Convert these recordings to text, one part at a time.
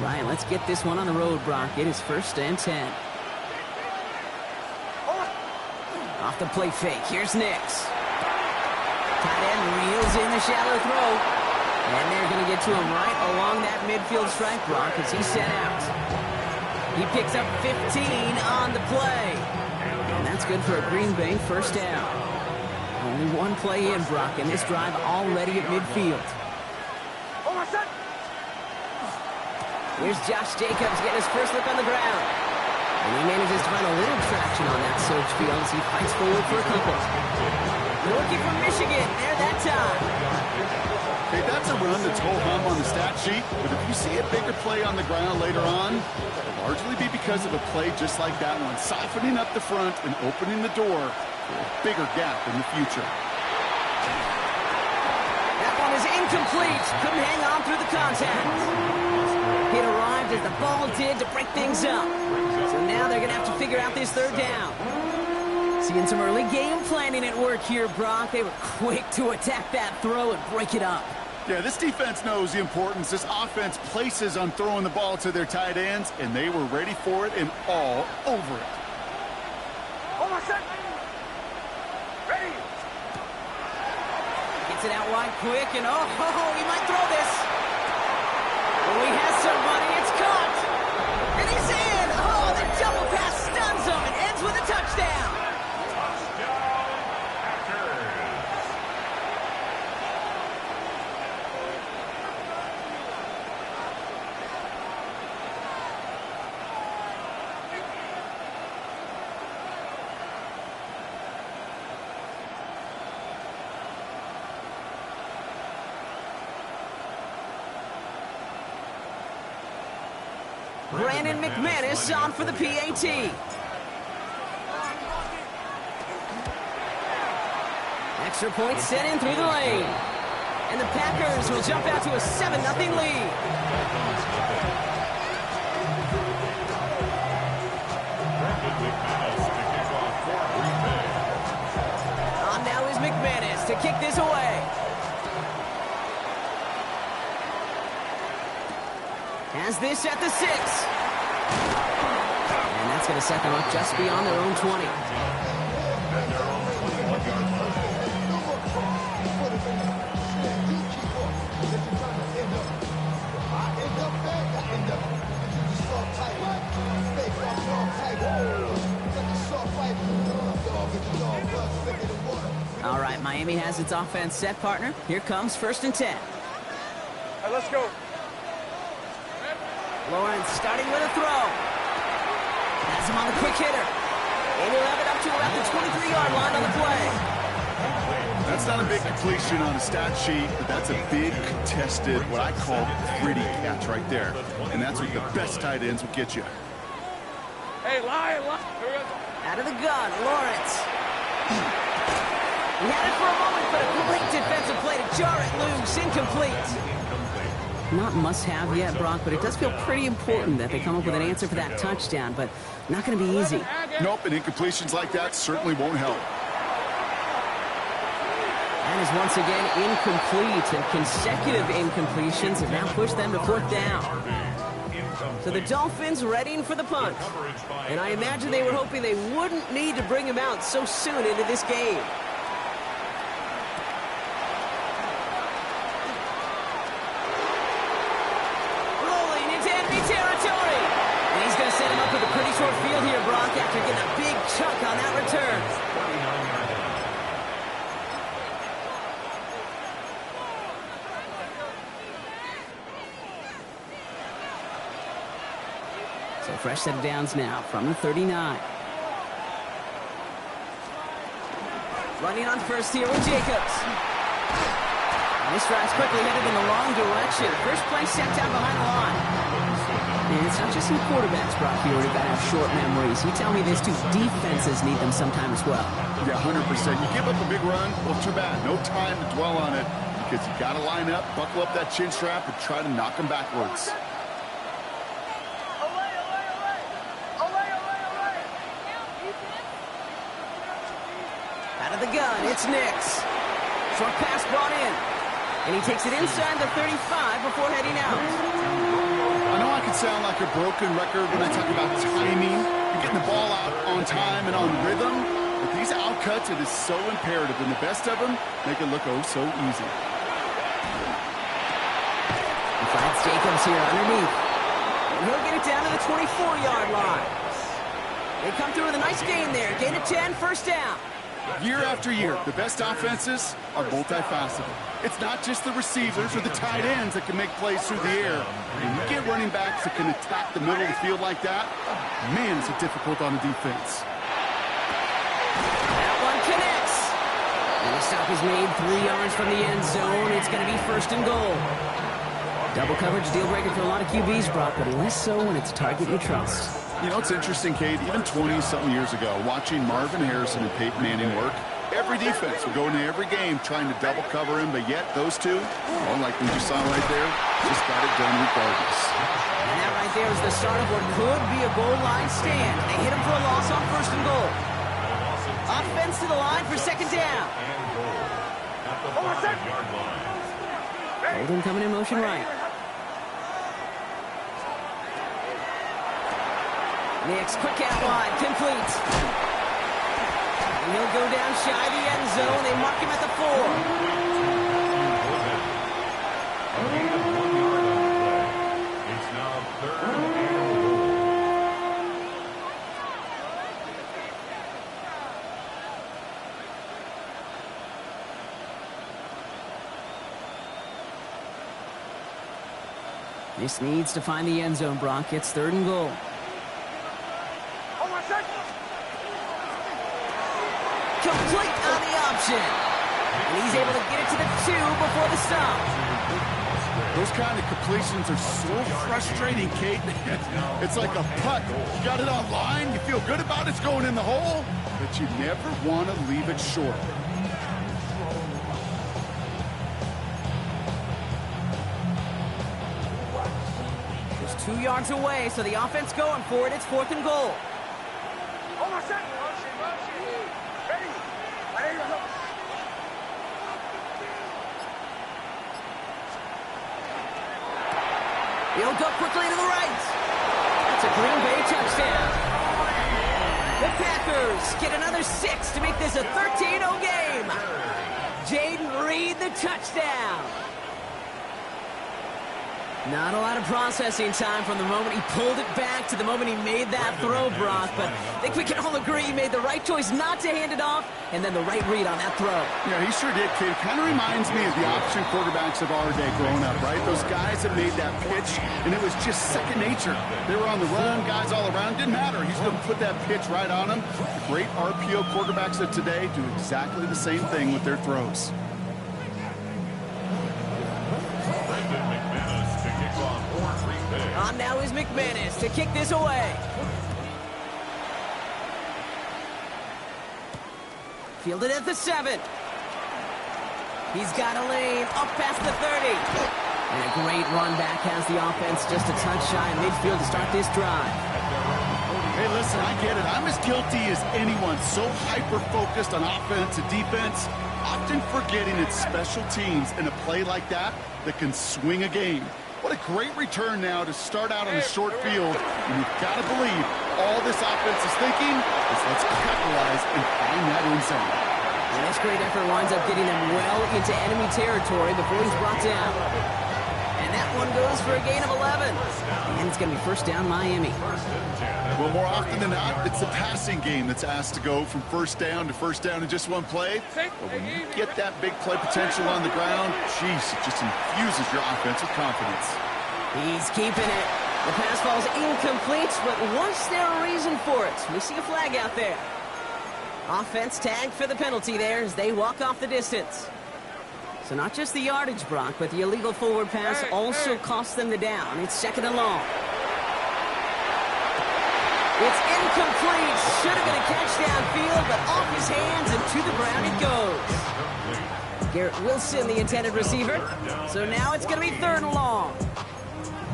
right, let's get this one on the road, Brock. It is 1st and 10. Off the play fake. Here's Nix. Tight end reels in the shallow throw. And they're going to get to him right along that midfield stripe, Brock, as he's set out. He picks up 15 on the play. And that's good for a Green Bay 1st down. Only one play in, Brock, and this drive already at midfield. Here's Josh Jacobs getting his first look on the ground. And he manages to find a little traction on that surge field as he fights forward for a couple. Rookie from Michigan, there that time. Hey, that's a run that's ho-hum on the stat sheet, but if you see a bigger play on the ground later on, it'll largely be because of a play just like that one, softening up the front and opening the door for a bigger gap in the future. That one is incomplete. Couldn't hang on through the contact. It arrived as the ball did to break things up. So now they're going to have to figure out this 3rd down. Seeing some early game planning at work here, Brock. They were quick to attack that throw and break it up. Yeah, this defense knows the importance this offense places on throwing the ball to their tight ends, and they were ready for it and all over it. Ready. Gets it out wide quick, and he might throw this. Oh, he has somebody. It's caught. And he's in. Oh, the double pass stuns him and ends with a touchdown. Brandon McManus on for the PAT. Extra point set in through the lane. And the Packers will jump out to a 7-0 lead. On now is McManus to kick this away. Has this at the 6. And that's going to set them up just beyond their own 20. All right, Miami has its offense set, partner. Here comes 1st and 10. All right, let's go. Lawrence starting with a throw. Has him on the quick hitter. And he'll have it up to about the 23-yard line on the play. That's not a big completion on a stat sheet, but that's a big contested, what I call gritty catch right there. And that's what the best tight ends will get you. Hey, lie. Out of the gun, Lawrence. He had it for a moment, but a great defensive play to jar it loose. Incomplete. Not must-have yet, Brock, but it does feel pretty important that they come up with an answer for that touchdown, but not going to be easy. Nope, and incompletions like that certainly won't help. That is once again incomplete, and consecutive incompletions have now pushed them to 4th down. So the Dolphins readying for the punt. And I imagine they were hoping they wouldn't need to bring him out so soon into this game. Set him up with a pretty short field here, Brock, after getting a big chunk on that return. So fresh set of downs now from the 39. Running on first here with Jacobs. And this drive's quickly headed in the wrong direction. First play set down behind the line. And it's not just some quarterbacks, Brock, here who've got to have short memories. You tell me this too, defenses need them sometime as well. Yeah, 100%. You give up a big run, well, too bad. No time to dwell on it because you got to line up, buckle up that chin strap, and try to knock them backwards. Out of the gun, it's Nix. Short pass brought in. And he takes it inside the 35 before heading out. I know I can sound like a broken record when I talk about timing and getting the ball out on time and on rhythm. But these outcuts, it is so imperative, and the best of them make it look oh so easy. He finds Jacobs here underneath. And he'll get it down to the 24-yard line. They come through with a nice gain there. Gain of 10, first down. Year after year, the best offenses are multifaceted. It's not just the receivers or the tight ends that can make plays through the air. When you get running backs that can attack the middle of the field like that, man, is it difficult on the defense. That one connects. And the stop is made 3 yards from the end zone. It's going to be first and goal. Double coverage deal breaker for a lot of QBs, Brock, but less so when it's a target you trust. You know, it's interesting, Kate, even 20-something years ago, watching Marvin Harrison and Peyton Manning work, every defense would go into every game trying to double cover him, but yet those two, well, like we just saw right there, just got it done regardless. And that right there is the start of what could be a goal line stand. They hit him for a loss on first and goal. Offense to the line for second down. Holden coming in motion right. Nix, quick out wide, complete. And he'll go down shy of the end zone. They mark him at the 4. It's now third and goal. This needs to find the end zone, Brock. It's third and goal. Complete on the option. And he's able to get it to the 2 before the stop. Those kind of completions are so frustrating, Kate. It's like a putt. You got it on line, you feel good about it's going in the hole, but you never want to leave it short. Just 2 yards away, so the offense going for it. It's fourth and goal. He'll go quickly to the right. That's a Green Bay touchdown. The Packers get another 6 to make this a 13-0 game. Jaden Reed, the touchdown. Not a lot of processing time from the moment he pulled it back to the moment he made that throw, Brock. But I think we can all agree he made the right choice not to hand it off, and then the right read on that throw. Yeah, he sure did, kid. Kind of reminds me of the option quarterbacks of our day growing up, right? Those guys that made that pitch, and it was just second nature. They were on the run, guys all around. Didn't matter. He's going to put that pitch right on them. The great RPO quarterbacks of today do exactly the same thing with their throws. On now is McManus to kick this away. Fielded at the 7. He's got a lane up past the 30. And a great run back has the offense just a touch shy of midfield to start this drive. Hey, listen, I get it. I'm as guilty as anyone. So hyper-focused on offense and defense, often forgetting it's special teams in a play like that that can swing a game. What a great return now to start out on a short field. And you've got to believe all this offense is thinking is let's capitalize and find that end zone. And this great effort winds up getting them well into enemy territory before he's brought down. And that one goes for a gain of 11. And it's going to be first down Miami. Well, more often than not, it's the passing game that's asked to go from first down in just one play. But when you get that big play potential on the ground, geez, it just infuses your offense with confidence. He's keeping it. The pass falls incomplete, but was there a reason for it? We see a flag out there. Offense tagged for the penalty there as they walk off the distance. So not just the yardage, Brock, but the illegal forward pass also cost them the down. It's second and long. It's incomplete. Should have been a catch downfield, but off his hands and to the ground it goes. Garrett Wilson, the intended receiver. So now it's going to be third and long.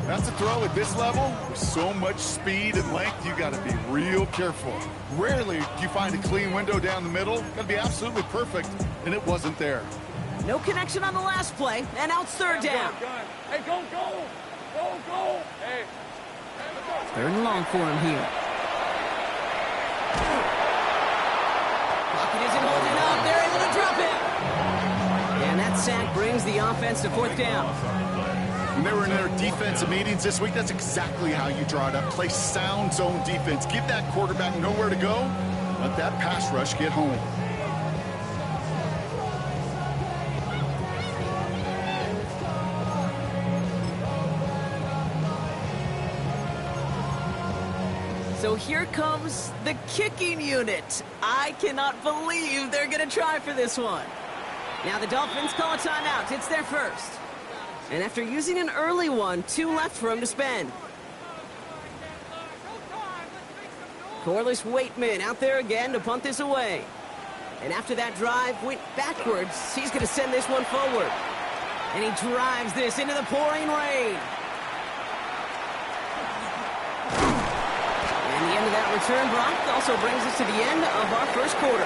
That's a throw at this level. With so much speed and length, you got to be real careful. Rarely do you find a clean window down the middle. Got to be absolutely perfect, and it wasn't there. No connection on the last play, and now it's third down. Hey, go! Hey, Third and long for him here. Pocket isn't holding up. They're able to drop it. And that sack brings the offense to fourth down. When they were in their defensive meetings this week, that's exactly how you draw it up. Play sound zone defense. Give that quarterback nowhere to go. Let that pass rush get home. So here comes the kicking unit. I cannot believe they're going to try for this one. Now the Dolphins call a timeout. It's their first. And after using an early one, 2 left for him to spend. Corliss Waitman out there again to punt this away. And after that drive went backwards, he's going to send this one forward. And he drives this into the pouring rain. And the end of that return, Brock, also brings us to the end of our first quarter.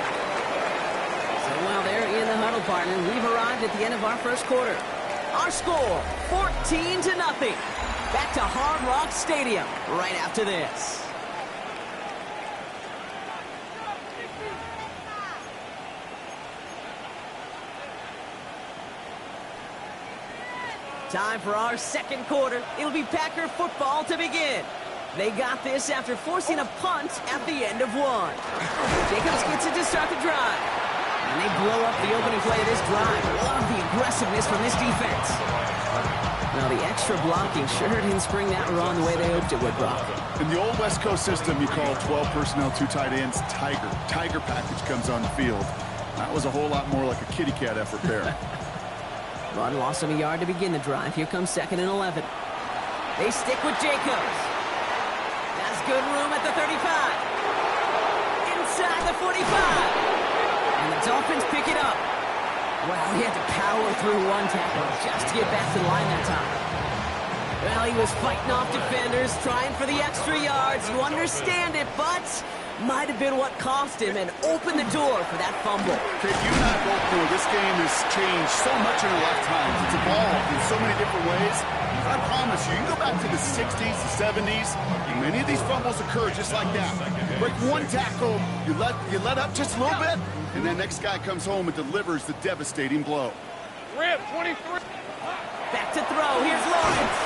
So while they're in the huddle, partner, we've arrived at the end of our first quarter. Our score, 14-0. Back to Hard Rock Stadium right after this. Time for our second quarter. It'll be Packer football to begin. They got this after forcing a punt at the end of one. Jacobs gets it to start the drive. And they blow up the opening play of this drive. Love the aggressiveness from this defense. Now, the extra blocking sure didn't spring that run the way they hoped it would, Brock. In the old West Coast system, you call 12 personnel, 2 tight ends, Tiger. Tiger package comes on the field. That was a whole lot more like a kitty cat effort there. Run lost him a yard to begin the drive. Here comes 2nd and 11. They stick with Jacobs. That's good room at the 35. Inside the 45. And the Dolphins pick it up. Well, he had to power through one tackle just to get back to the line that time. Well, he was fighting off defenders, trying for the extra yards. You understand it, but might have been what cost him and opened the door for that fumble. Okay, you and I both know this game has changed so much in our lifetimes. It's evolved in so many different ways. I promise you, you can go back to the 60s, the 70s, and many of these fumbles occur just like that. You break one tackle, you let up just a little bit, and the next guy comes home and delivers the devastating blow. Rip, 23. Back to throw. Here's Lawrence.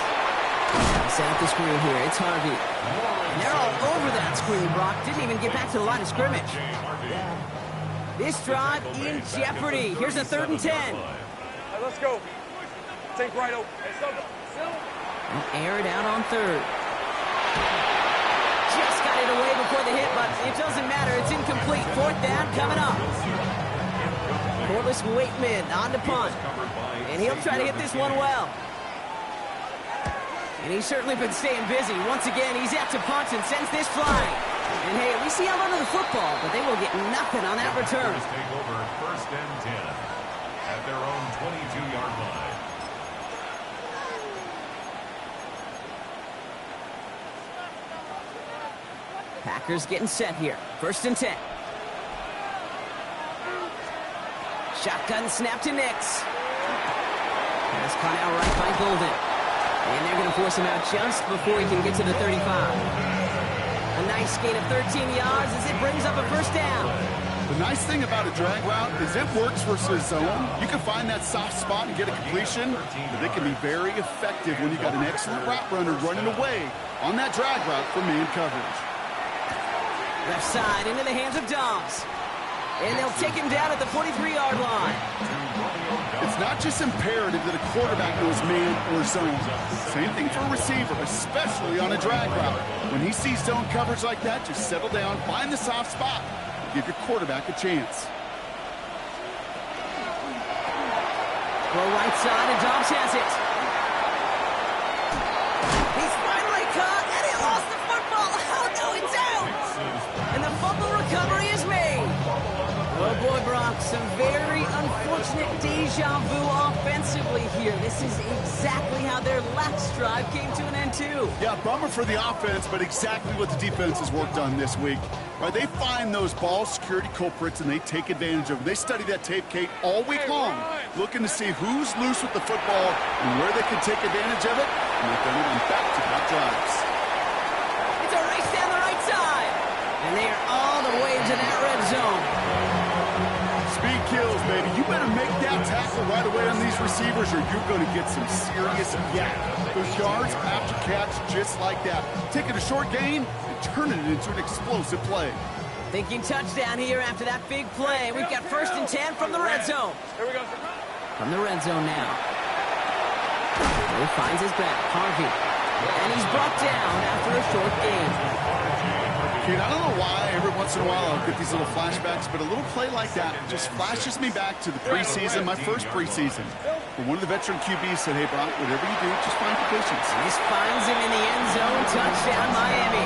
Set up the screen here. It's Harvey. And they're all over that screen, Brock. Didn't even get back to the line of scrimmage. This drive in jeopardy. Here's a 3rd and 10. Right, let's go. Take right over. Hey, And air it out on 3rd. Just got it away before the hit, but it doesn't matter. It's incomplete. 4th down coming up. Corliss Waitman on to punt. And he'll try to hit this one well. And he's certainly been staying busy. Once again, he's at to punt and sends this flying. And hey, at least he held onto the football, but they will get nothing on that return. Take over 1st and 10 at their own 22-yard line. Packers getting set here. 1st and 10. Shotgun snap to Nix. Pass caught out right by Golden. And they're going to force him out just before he can get to the 35. A nice gain of 13 yards as it brings up a 1st down. The nice thing about a drag route is it works versus zone. You can find that soft spot and get a completion, but they can be very effective when you got an excellent route runner running away on that drag route for man coverage. Left side into the hands of Dobbs. And they'll take him down at the 43-yard line. It's not just imperative that a quarterback knows man or zone. Same thing for a receiver, especially on a drag route. When he sees zone coverage like that, just settle down, find the soft spot, give your quarterback a chance. Throw right side, and Dobbs has it. He's finally caught, and he lost the football. Oh, no, it's out. And the fumble recovery is made. Oh, boy, Brock, some very unfortunate deja vu offensively here. This is exactly how their last drive came to an end, too. Yeah, bummer for the offense, but exactly what the defense has worked on this week. Right, they find those ball security culprits, and they take advantage of them. They study that tape, Kate, all week long, looking to see who's loose with the football and where they can take advantage of it, and they've done it on back-to-back drives. kills, baby. You better make that tackle right away on these receivers or you're going to get some serious yak. Those yards after catch just like that. Taking a short gain and turning it into an explosive play. Thinking touchdown here after that big play. We've got 1st and 10 from the red zone. Here we go. From the red zone now. He finds his back, Harvey. And he's brought down after a short gain. Dude, I don't know why every once in a while I'll get these little flashbacks, but a little play like that just flashes me back to the preseason, my first preseason. Where one of the veteran QBs said, hey, Brock, whatever you do, just find completions. This finds him in the end zone. Touchdown, Miami.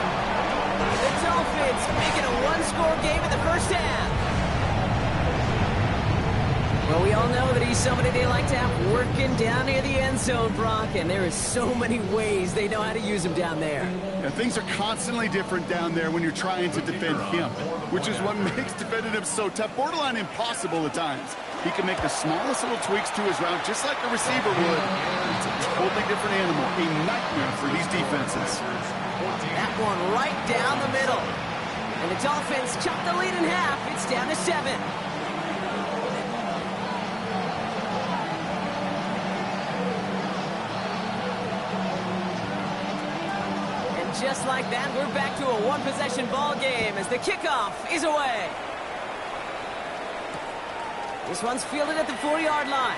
The Dolphins making a one-score game in the first half. Well, we all know that he's somebody they like to have working down near the end zone, Brock, and there is so many ways they know how to use him down there. Yeah, things are constantly different down there when you're trying to defend him, which is what makes defending him so tough, borderline impossible at times. He can make the smallest little tweaks to his route just like a receiver would. It's a totally different animal, a nightmare for these defenses. That one right down the middle. And the Dolphins chop the lead in half. It's down to 7. Just like that, we're back to a one-possession ball game as the kickoff is away. This one's fielded at the 4-yard line.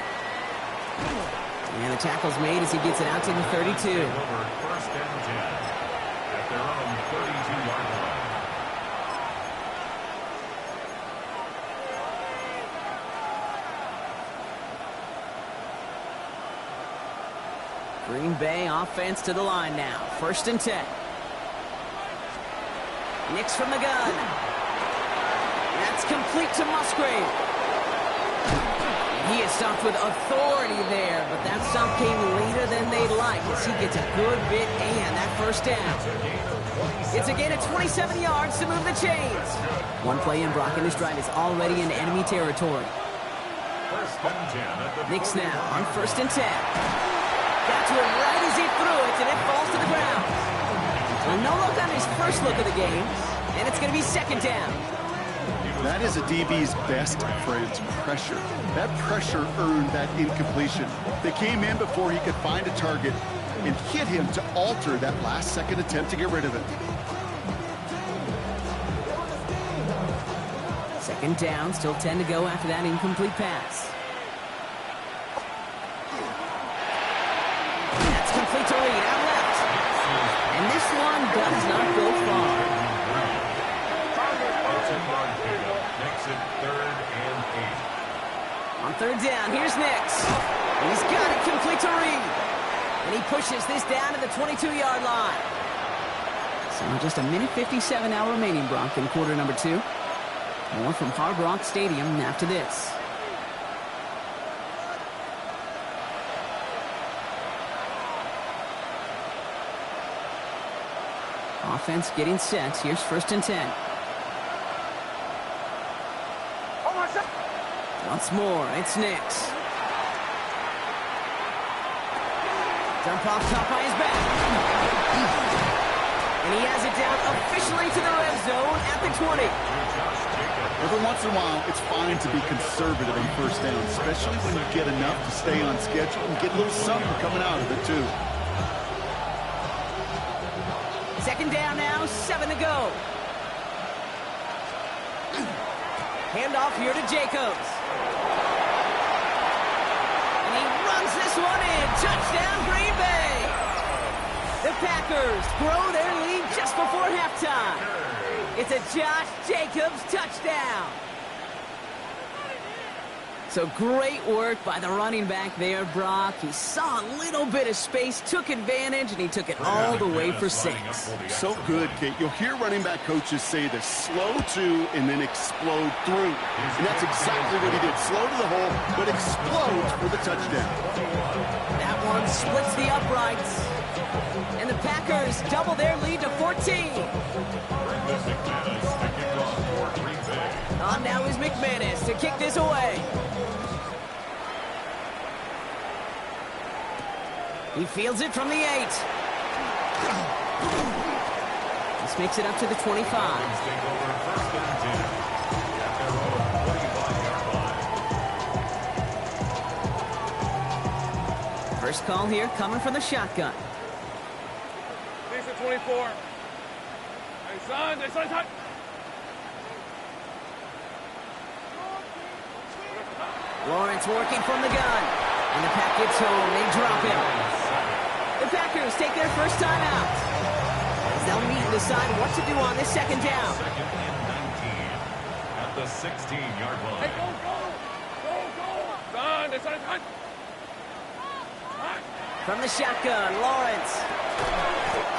And the tackle's made as he gets it out to the 32. 1st and 10 at their own 32-yard line. Green Bay offense to the line now. 1st and 10. Nix from the gun. That's complete to Musgrave. He is stopped with authority there, but that stop came later than they'd like as he gets a good bit and that 1st down. It's a gain of 27 yards to move the chains. One play in, Brock, and this drive is already in enemy territory. 1st and 10. Nix now on 1st and 10. Got to it right as he threw it, and it falls to the ground. Well, no look on his first look of the game, and it's going to be 2nd down. That is a DB's best friend's pressure. That pressure earned that incompletion. They came in before he could find a target and hit him to alter that last-second attempt to get rid of it. 2nd down, still 10 to go after that incomplete pass. That's complete to Reed, out left. And this one does not go far. Makes it 3rd and 8. On 3rd down, here's Nix. He's got it complete to Reed. And he pushes this down to the 22-yard line. So just a minute 57 now remaining, Brock, in quarter number 2. More from Hard Rock Stadium after this. Offense getting set. Here's 1st and 10. Once more, it's Nix. Jump off top by his back. And he has it down officially to the red zone at the 20. Every once in a while, it's fine to be conservative on 1st down, especially when you get enough to stay on schedule and get a little something coming out of it, too. 2nd down now, 7 to go. Handoff here to Jacobs. And he runs this one in. Touchdown, Green Bay. The Packers grow their lead just before halftime. It's a Josh Jacobs touchdown. So great work by the running back there, Brock. He saw a little bit of space, took advantage, and he took it all the way for 6. So good, Kate. You'll hear running back coaches say this: slow to and then explode through. And that's exactly what he did. Slow to the hole, but explodes for the touchdown. That one splits the uprights. And the Packers double their lead to 14. On now is McManus to kick this away. He fields it from the 8. This makes it up to the 25. First call here coming from the shotgun. Decent 24. Hey, son, son. Lawrence working from the gun. And the pack gets home. They drop him. The Packers take their first time out. As they'll meet and decide what to do on this second down. Second and 19 at the 16-yard line. Hey, go. Son. From the shotgun, Lawrence.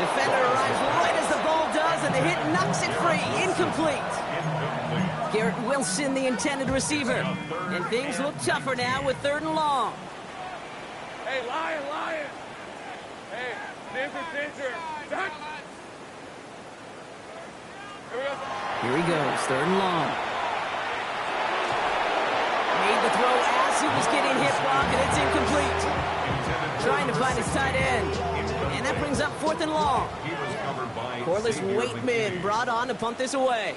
Defender arrives right as the ball does, and the hit knocks it free. Incomplete. Garrett Wilson, the intended receiver. And things look tougher now with 3rd and long. Hey, Lion. Hey, Dinter. Son. Here he goes, 3rd and long. Made the throw as he was getting hit block, and it's incomplete. Trying to find his tight end. And that brings up 4th and long. Corliss Waitman brought on to punt this away.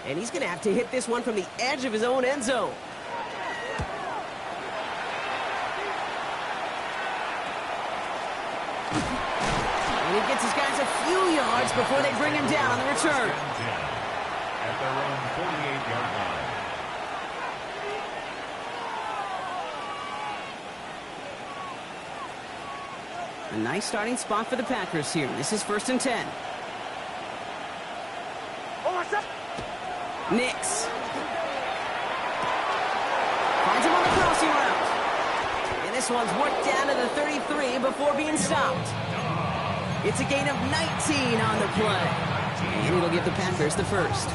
And he's going to have to hit this one from the edge of his own end zone. And he gets his guys a few yards before they bring him down on the return. At their own 48-yard line. A nice starting spot for the Packers here. This is 1st and 10. Nix. Finds him on the crossing route. And this one's worked down to the 33 before being stopped. It's a gain of 19 on the play. And it'll give the Packers the first.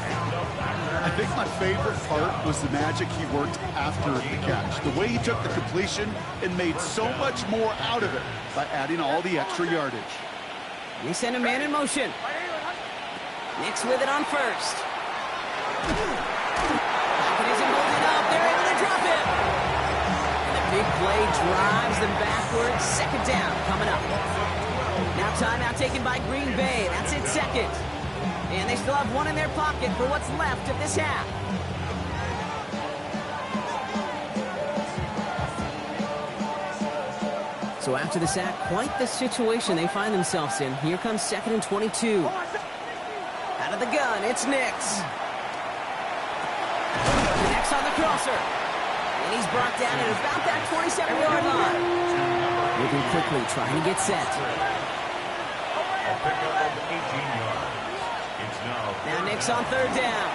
I think my favorite part was the magic he worked after the catch. The way he took the completion and made so much more out of it by adding all the extra yardage. They send a man in motion. Nix with it on 1st. Falcons isn't holding up. They're able to drop it. And the big play drives them backwards. 2nd down coming up. Now timeout taken by Green Bay. That's it, 2nd. And they still have one in their pocket for what's left of this half. So after the sack, quite the situation they find themselves in. Here comes 2nd and 22. Out of the gun, it's Nix. Nix on the crosser. And he's brought down at about that 27-yard line. Moving quickly, trying to get set. A pickup of 18 yards. Now Nix on 3rd down.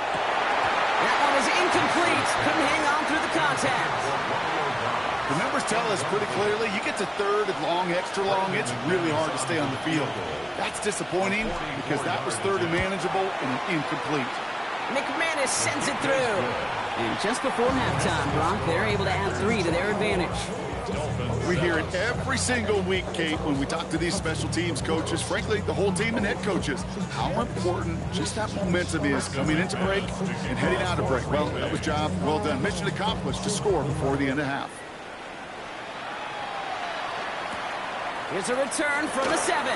That one is incomplete. Couldn't hang on through the contact. The numbers tell us pretty clearly, you get to 3rd and long, extra long, it's really hard to stay on the field. That's disappointing because that was 3rd and manageable and an incomplete. McManus sends it through. And just before halftime, Brock, they're able to add 3 to their advantage. We hear it every single week, Kate, when we talk to these special teams coaches, frankly, the whole team and head coaches, how important just that momentum is coming into break and heading out of break. Well, that was job well done. Mission accomplished to score before the end of half. Here's a return from the 7.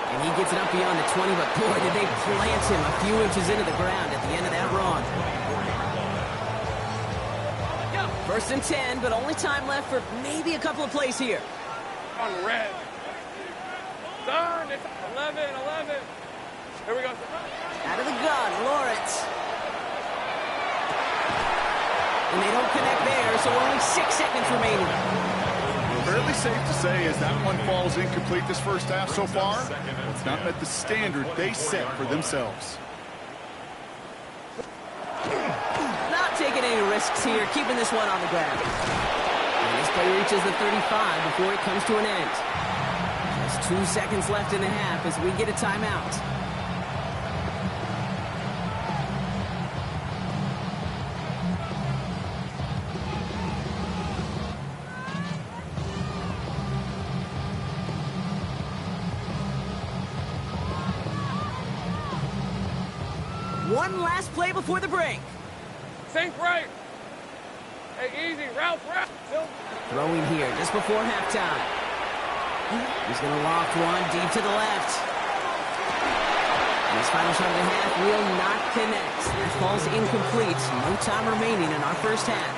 And he gets it up beyond the 20, but boy, did they plant him a few inches into the ground at the end of that run. 1st and 10, but only time left for maybe a couple of plays here. On red. Son, it's 11. Here we go. Out of the gun, Lawrence. And they don't connect there, so only 6 seconds remaining. Fairly safe to say as that one falls incomplete this first half so far, it's not met the standard they set for themselves. Not taking any risks here, keeping this one on the ground. And this play reaches the 35 before it comes to an end. Just 2 seconds left in the half as we get a timeout. One last play before the break. Sink right. Hey, easy. Route. Throwing here just before halftime. He's going to loft one deep to the left. And his final shot of the half will not connect. That falls incomplete. No time remaining in our first half.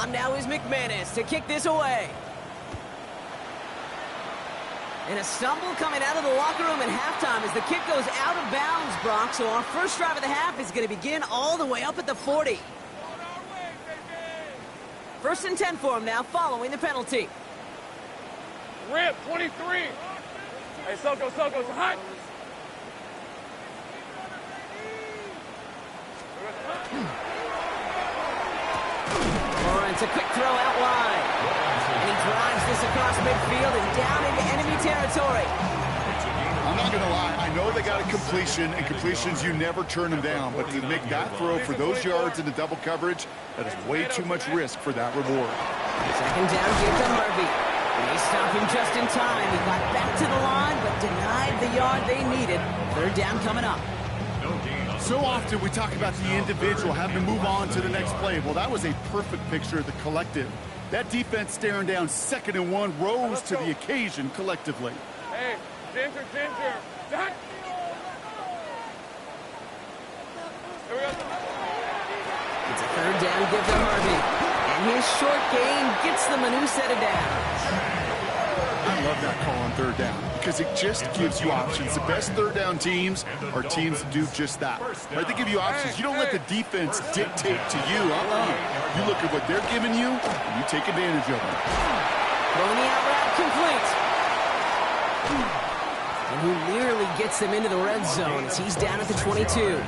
On now is McManus to kick this away. And a stumble coming out of the locker room at halftime as the kick goes out of bounds, Brock. So our first drive of the half is going to begin all the way up at the 40. First and 10 for him now, following the penalty. Rip, 23. Hey, Soko, hot. Lawrence, a quick throw out wide. And he drives this across midfield and down into enemy territory. I'm not going to lie. I know they got a completion, and completions, you never turn them down. But to make that throw for those yards into double coverage, that is way too much risk for that reward. Second down, give to Harvey. And they stop him just in time. He got back to the line, but denied the yard they needed. Third down coming up. So often we talk about the individual having to move on to the next play. Well, that was a perfect picture of the collective. That defense staring down 2nd and 1 rose to the occasion collectively. Hey, Ginger. Dot. Here we go. It's a third down, give to Harvey. And his short gain gets them a new set of downs. I love that call on third down because it just gives you options. The best third down teams are teams that do just that. Right? They give you options. You don't let the defense dictate to you. You look at what they're giving you, and you take advantage of it. Throwing the out route complete. And he nearly gets them into the red zone as he's down at the 22.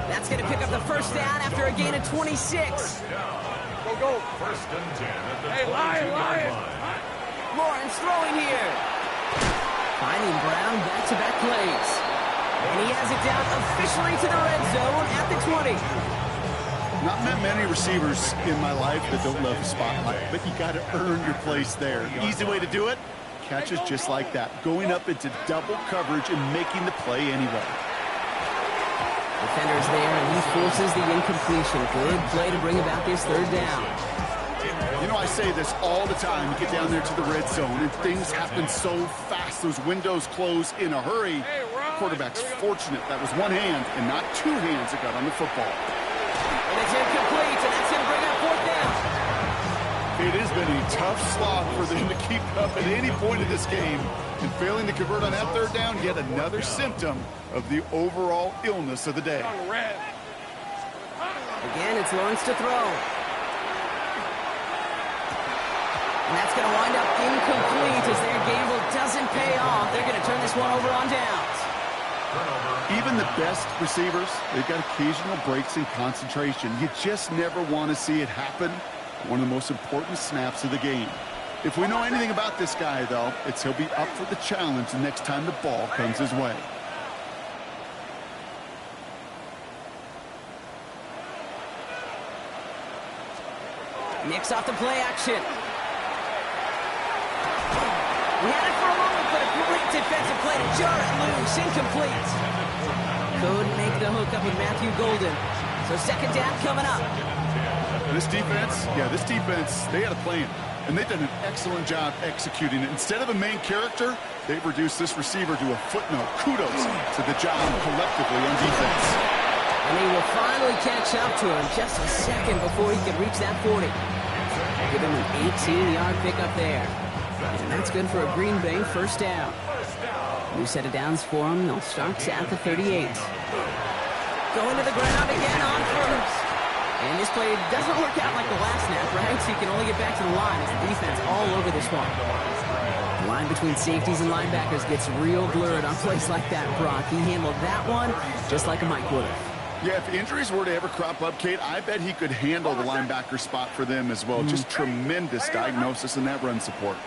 That's going to pick up the first down after a gain of 26. Go. First and 10 at the Hey, Lion. line. Lawrence throwing here. Finding Brown back-to-back plays. And he has it down officially to the red zone at the 20. Not met many receivers in my life that don't love the spotlight, but you got to earn your place there. Easy way to do it, catches just like that, going up into double coverage and making the play anyway. Defender's there, and he forces the incompletion. Good play to bring about this third down. You know, I say this all the time. You get down there to the red zone, and things happen so fast. Those windows close in a hurry. Quarterback's fortunate that was one hand and not two hands that got on the football. And it's incomplete, and that's going to bring up fourth down. It has been a tough slog for them to keep up at any point in this game. And failing to convert on that third down, yet another symptom of the overall illness of the day. Again, it's Lawrence to throw. And that's going to wind up incomplete as their gamble doesn't pay off. They're going to turn this one over on downs. Even the best receivers, they've got occasional breaks in concentration. You just never want to see it happen. One of the most important snaps of the game. If we know anything about this guy, though, it's he'll be up for the challenge the next time the ball comes his way. Nix off the play action. We had it for a moment, but a great defensive play to jar it loose. Incomplete. Couldn't make the hookup with Matthew Golden. So second down coming up. This defense, they had a plan. And they've done an excellent job executing it. Instead of a main character, they've reduced this receiver to a footnote. Kudos to the job collectively on defense. And he will finally catch up to him just a second before he can reach that 40. Give him an 18-yard pickup there. And that's good for a Green Bay first down. New set of downs for him. They'll start at the 38. Going to the ground again on first. And this play doesn't work out like the last snap, right? So you can only get back to the line as the defense all over this one. The line between safeties and linebackers gets real blurred on plays like that, Brock. He handled that one just like a Mike would have. Yeah, if injuries were to ever crop up, Kate, I bet he could handle the linebacker spot for them as well. Just tremendous diagnosis in that run support.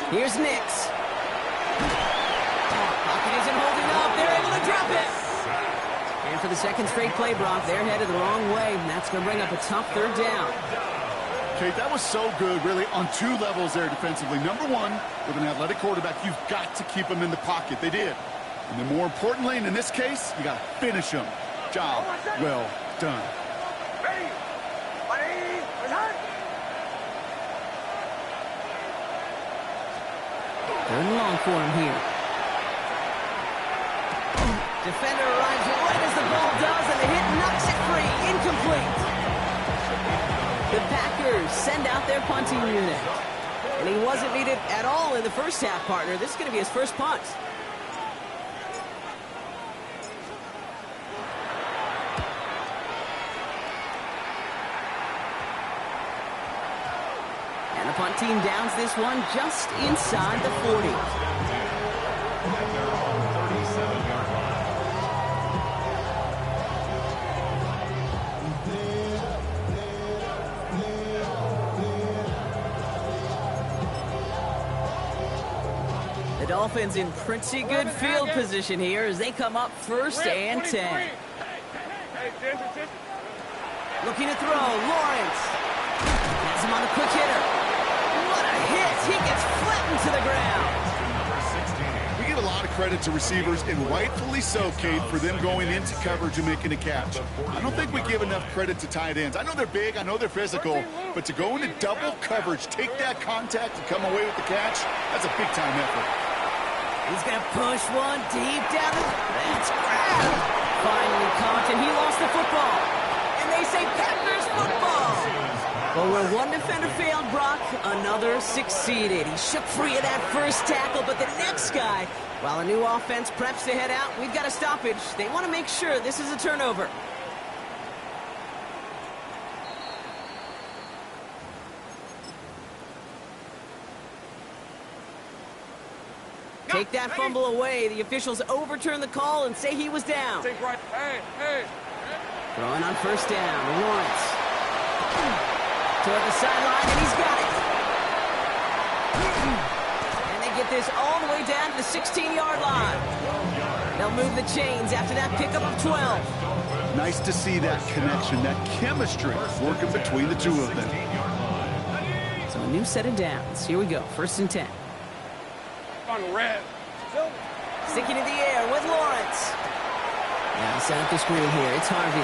Here's Nix. Pocket isn't holding up. They're able to drop it. And for the second straight play, Brock, they're headed the wrong way, and that's going to bring up a tough third down. Kate, that was so good, really, on two levels there defensively. Number one, with an athletic quarterback, you've got to keep him in the pocket. They did. And then more importantly, and in this case, you got to finish him. Job well done. Third and long for him here. Defender arrives right as the ball does, and the hit knocks it free, incomplete. The Packers send out their punting unit. And he wasn't needed at all in the first half, partner. This is going to be his first punt. And the punt team downs this one just inside the 40. At their own 37-yard line. The Dolphins in pretty good field position here as they come up first and 10. Looking to throw, Lawrence. Has him on the quick hitter. What a hit. He gets flattened to the ground. We give a lot of credit to receivers, and rightfully so, Kate, for them going into coverage and making a catch. I don't think we give enough credit to tight ends. I know they're big, I know they're physical, but to go into double coverage, take that contact, and come away with the catch, that's a big-time effort. He's going to push one deep down the... That's grabbed. Finally caught, and he lost the football. And they say Packers football. But where one defender failed, Brock, another succeeded. He shook free of that first tackle, but the next guy, while a new offense preps to head out, we've got a stoppage. They want to make sure this is a turnover. Take that fumble away. The officials overturn the call and say he was down. Take right. Hey. Throwing on first down. Lawrence. Toward the sideline, and he's got it. And they get this all the way down to the 16-yard line. They'll move the chains after that pickup of 12. Nice to see that connection, that chemistry working between the two of them. So a new set of downs. Here we go. First and 10. On red. Sticking in the air with Lawrence. Now set up the screen here. It's Harvey.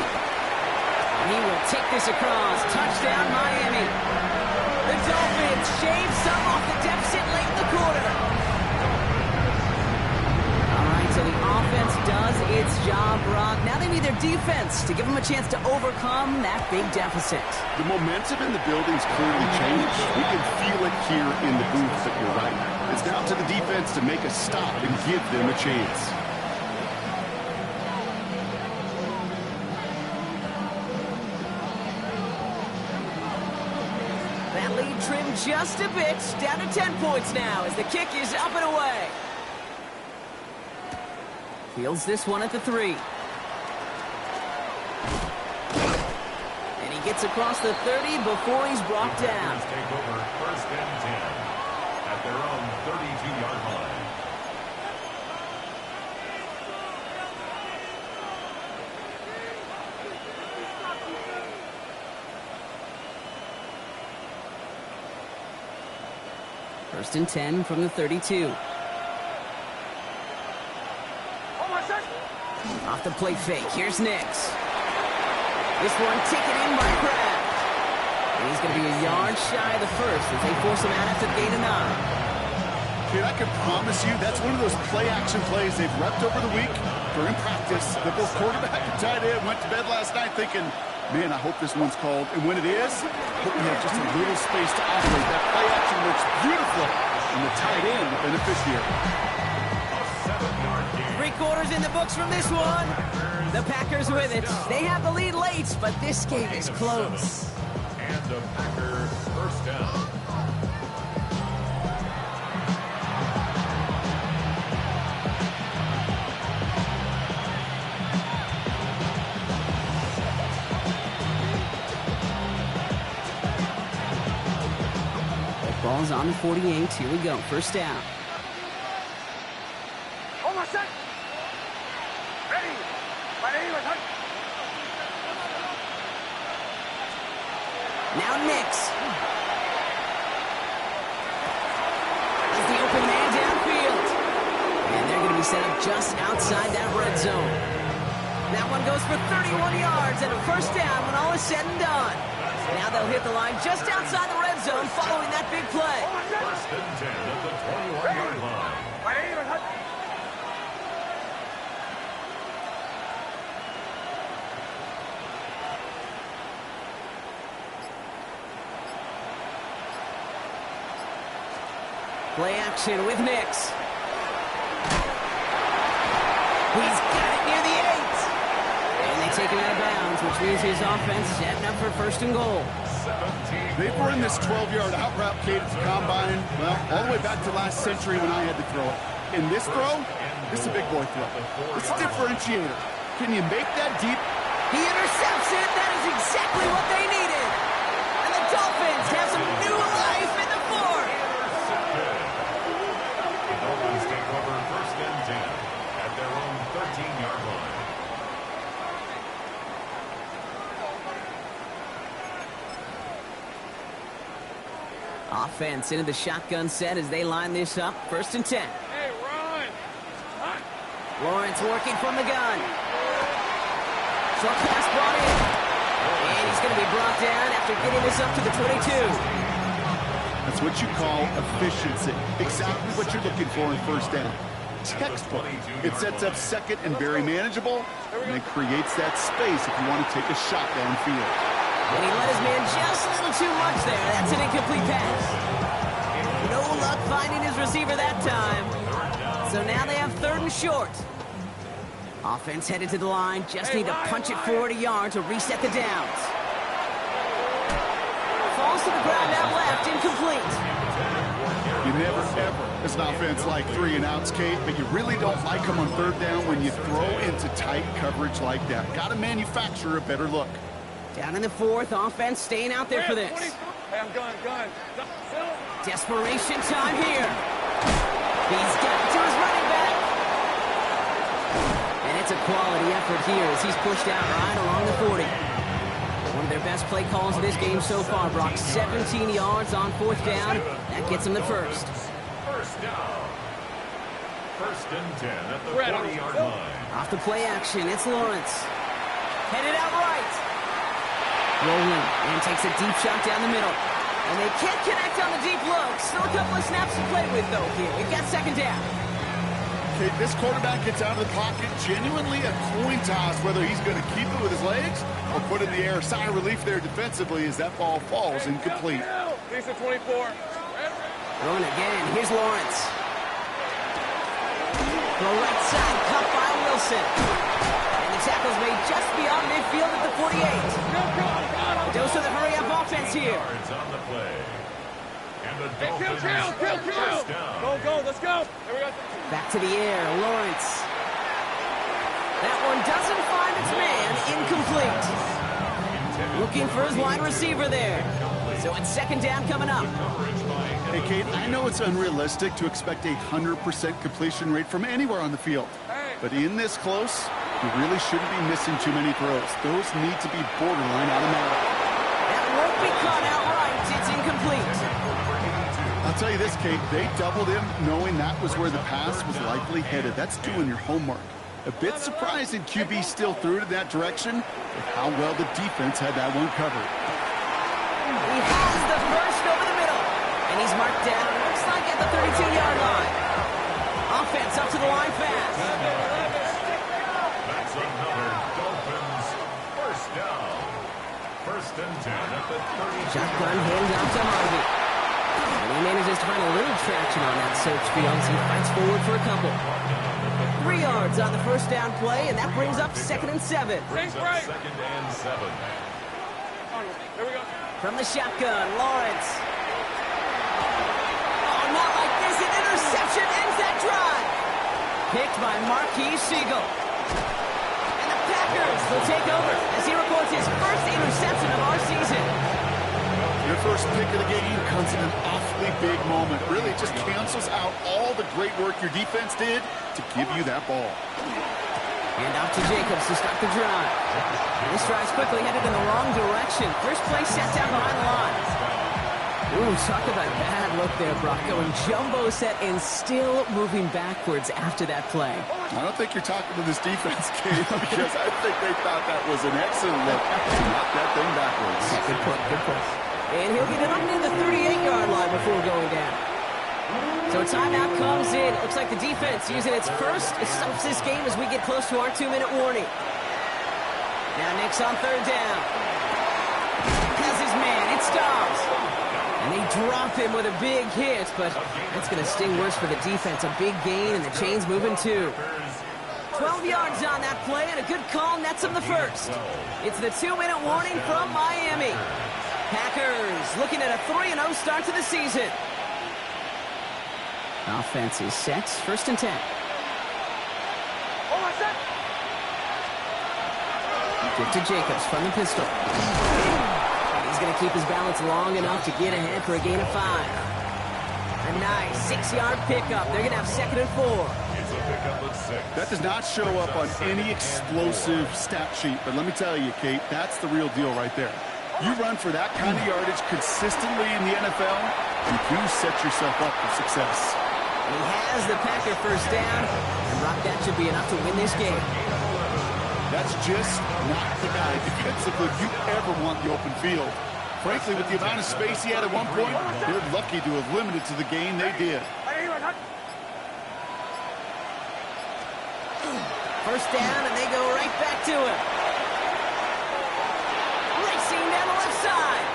And he will take this across. Touchdown, Miami. The Dolphins shave some off the deficit late in the quarter. All right, so the offense does its job, Brock. Now they need their defense to give them a chance to overcome that big deficit. The momentum in the building's clearly changed. We can feel it here in the booth, but you're right. It's down to the defense to make a stop and give them a chance. That lead trimmed just a bit, down to 10 points now as the kick is up and away. Fields this one at the 3. And he gets across the 30 before he's brought down. Take over first and 10 at their own 32-yard line. First and 10 from the 32. Off the play fake. Here's Nix. This one taken in by Kraft. And he's going to be a yard shy of the first as they force him out after the gain of 9. Kid, I can promise you that's one of those play-action plays they've repped over the week during practice. The both quarterback and tight end went to bed last night thinking, man, I hope this one's called. And when it is, I hope we have just a little space to operate. That play-action looks beautiful, and the tight end, the beneficiary. 3 quarters in the books from this one. The Packers with it. They have the lead late, but this game is close. And the Packers first down. Ball's on the 48. Here we go. First down. Hold my set. Ready. My name is Hunt. Now Nix. That's the open man downfield. And they're going to be set up just outside that red zone. That one goes for 31 yards and a first down when all is said and done. Now they'll hit the line just outside the red zone following that big play. First and 10 at the 21-yard line. My name is Hunt. Play action with Nix. He's got it near the 8. And they take him out of bounds, which means his offense setting up for 1st and goal. They've run this 12-yard out route, Kate, at the combine, well, all the way back to last century when I had to throw it. In this throw, this is a big boy throw. It's a differentiator. Can you make that deep? He intercepts it. That is exactly what they needed. And the Dolphins have some new life in the 4th. The Dolphins take over 1st and 10 at their own 13-yard line. Offense into the shotgun set as they line this up. 1st and 10. Hey, run! Lawrence working from the gun. Short pass brought in. And he's going to be brought down after getting this up to the 22. That's what you call efficiency. Exactly what you're looking for in 1st down. Textbook. It sets up 2nd and very manageable, and it creates that space if you want to take a shot downfield. And he let his man just a little too much there. That's an incomplete pass. No luck finding his receiver that time. So now they have 3rd and short. Offense headed to the line. Just need to punch it forward a yard to reset the downs. Falls to the ground out left. Incomplete. You never, ever, as an offense, like 3 and outs, Kate, but you really don't like them on 3rd down when you throw into tight coverage like that. Got to manufacture a better look. Down in the 4th. Offense staying out there for this. Hey, I'm gone. Desperation time here. He's got to his running back. And it's a quality effort here as he's pushed out right along the 40. One of their best play calls of this game so far, Brock. 17 yards on 4th down. That gets him the 1st. 1st down. 1st and 10 at the 40-yard line. Off the play action, it's Lawrence. Headed out right. Rolling and takes a deep shot down the middle. And they can't connect on the deep look. Still a couple of snaps to play with, though, here. We've got 2nd down. Okay, this quarterback gets out of the pocket, genuinely a coin toss, whether he's going to keep it with his legs or put it in the air. Sigh of relief there defensively as that ball falls incomplete. Piece of 24. Throwing again. Here's Lawrence. The right side, cut by Wilson. And the tackle's made just beyond midfield at the 48. A dose of the hurry-up offense here. Yards on the play. And the Dolphins Kill. 1st down. Go, let's go. Here we go. Back to the air, Lawrence. That one doesn't find its man. Incomplete. Looking for his wide receiver there. So it's 2nd down coming up. Hey, Kate, I know it's unrealistic to expect a 100% completion rate from anywhere on the field. But in this close, you really shouldn't be missing too many throws. Those need to be borderline automatic. That won't be caught outright. It's incomplete. I'll tell you this, Kate, they doubled him knowing that was where the pass was likely headed. That's doing your homework. A bit surprising QB still threw it in that direction, but how well the defense had that one covered. He has the 1st over the middle. And he's marked down, looks like at the 32-yard line. Offense up to the line fast. That's another Dolphins 1st down. 1st and 10 at the 30. Shotgun hands out to Harvey. And he manages to find a little traction on that search field as he fights forward for a couple. 3 yards on the 1st down play, and that brings up 2nd and 7. Brings up 2nd and 7. Here we go. From the shotgun, Lawrence. Oh, not like this. An interception ends that drive. Picked by Marquise Siegel. And the Packers will take over as he records his 1st interception of our season. Your 1st pick of the game comes in an awfully big moment. Really just cancels out all the great work your defense did to give you that ball. And off to Jacobs to start the drive. This drive's quickly headed in the wrong direction. First play set down behind the line. Ooh, talk about a bad look there, Brock. Going jumbo set and still moving backwards after that play. I don't think you're talking to this defense, Kate, because I think they thought that was an excellent look to knock that thing backwards. Good point, good point. And he'll get it up near the 38-yard line before going down. So a timeout comes in. It looks like the defense using its first. It stops this game as we get close to our 2-minute warning. Now Nick's on 3rd down. Has his man. It stops. And they drop him with a big hit, but that's going to sting worse for the defense. A big gain, and the chain's moving too. 12 yards on that play, and a good call nets him the first. It's the 2-minute warning from Miami. Packers looking at a 3-0 start to the season. Offense is set. First and 10. Give to Jacobs from the pistol. He's going to keep his balance long enough to get ahead for a gain of 5. A nice 6-yard pickup. They're going to have 2nd and 4. That does not show up on any explosive stat sheet, but let me tell you, Kate, that's the real deal right there. You run for that kind of yardage consistently in the NFL, you do set yourself up for success. He has the Packer first down, and Brock, that should be enough to win this game. That's just not the guy defensively you ever want the open field. Frankly, with the amount of space he had at one point, they're lucky to have limited to the gain they did. First down, and they go right back to him. Racing down the left side.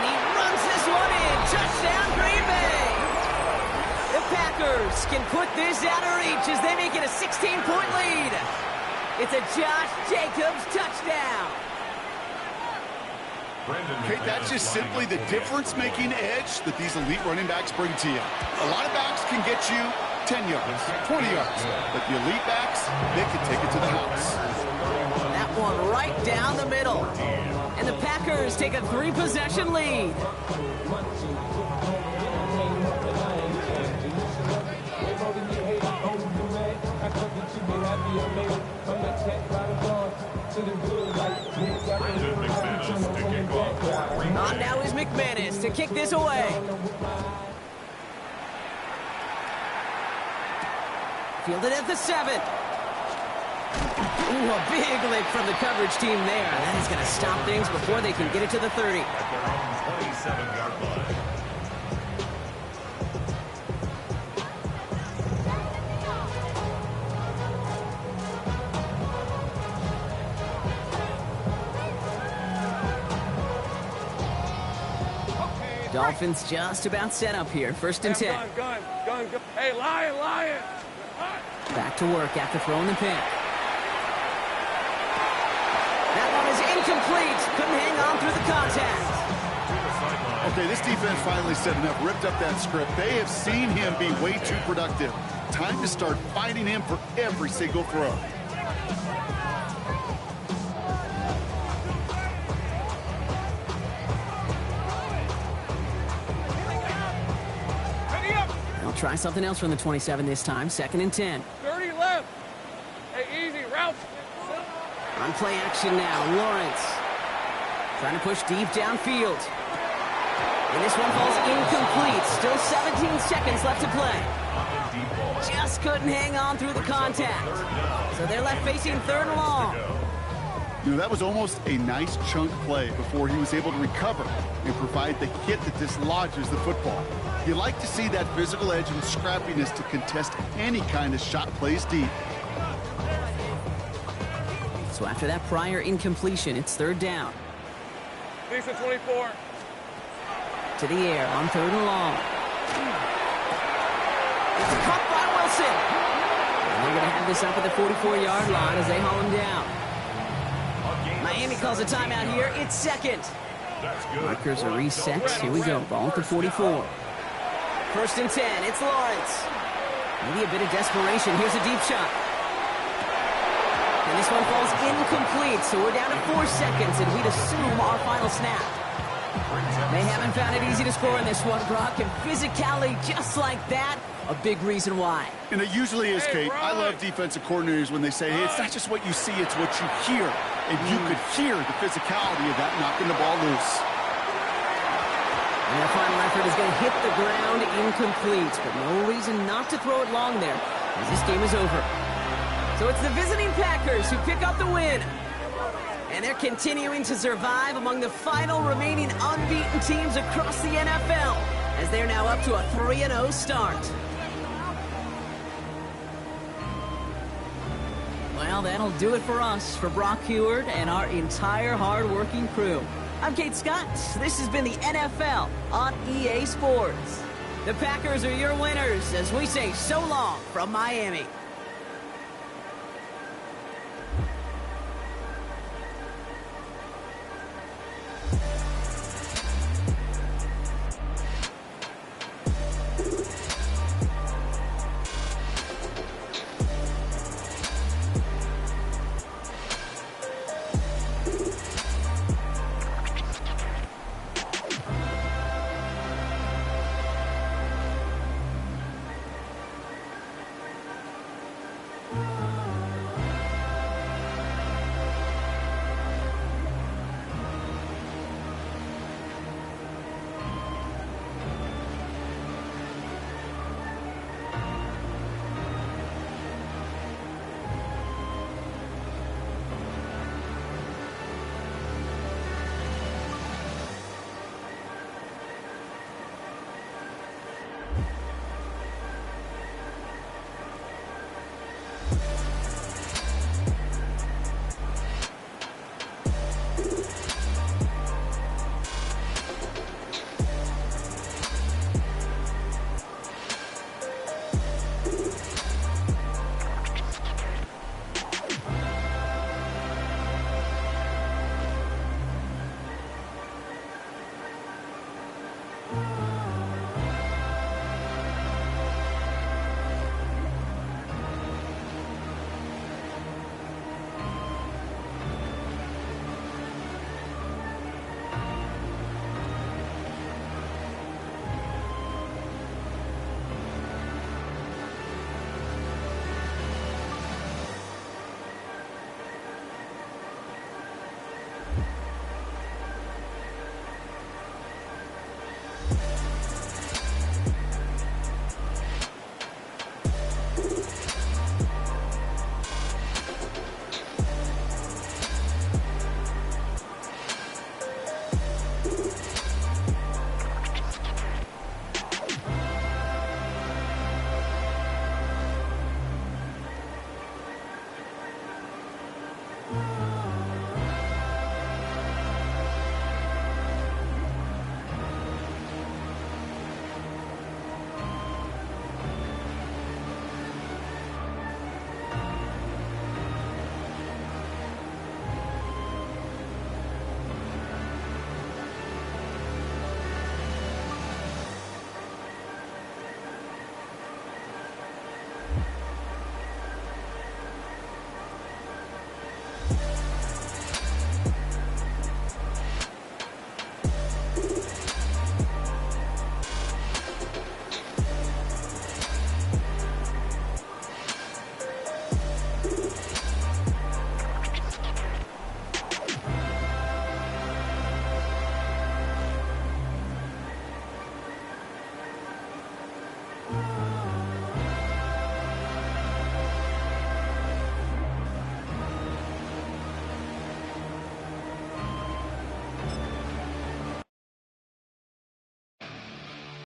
And he runs this one in. Touchdown, Green Bay. The Packers can put this out of reach as they make it a 16-point lead. It's a Josh Jacobs touchdown. Okay, that's just simply the difference-making edge that these elite running backs bring to you. A lot of backs can get you 10 yards, 20 yards, but the elite backs, they can take it to the house. That one right down the middle. And the Packers take a 3-possession lead. On now is McManus to kick this away. Fielded at the 7. Ooh, a big lick from the coverage team there. That is going to stop things before they can get it to the 30. At their own 27-yard line. Dolphins just about set up here. First and 10. Gun. Hey, Lion. Back to work after throwing the pick. That one is incomplete. Couldn't hang on through the contact. Okay, this defense finally set enough, ripped up that script. They have seen him be way too productive. Time to start fighting him for every single throw. Try something else from the 27 this time. 2nd and 10. 30 left. Hey, easy route. On play action now. Lawrence trying to push deep downfield. And this one falls incomplete. Still 17 seconds left to play. Just couldn't hang on through the contact. So they're left facing 3rd and long. You know, that was almost a nice chunk play before he was able to recover and provide the hit that dislodges the football. You like to see that physical edge and scrappiness to contest any kind of shot plays deep. So after that prior incompletion, it's 3rd down. Decent 24. To the air on 3rd and long. It's caught by Wilson. And they're going to have this up at the 44-yard line as they haul him down. Miami calls a timeout here. It's 2nd. Markers are reset. Here we go. Ball at the 44. First and 10. It's Lawrence. Maybe a bit of desperation. Here's a deep shot. And this one falls incomplete, so we're down to 4 seconds, and we'd assume our final snap. They haven't found it easy to score in this one, Brock, and physicality just like that, a big reason why. And it usually is, Kate. I love defensive coordinators when they say, hey, it's not just what you see, it's what you hear. And you could hear the physicality of that knocking the ball loose. And their final effort is going to hit the ground incomplete, but no reason not to throw it long there, as this game is over. So it's the visiting Packers who pick up the win. And they're continuing to survive among the final remaining unbeaten teams across the NFL, as they're now up to a 3-0 start. Well, that'll do it for us, for Brock Heward and our entire hard-working crew. I'm Kate Scott. This has been the NFL on EA Sports. The Packers are your winners as we say so long from Miami.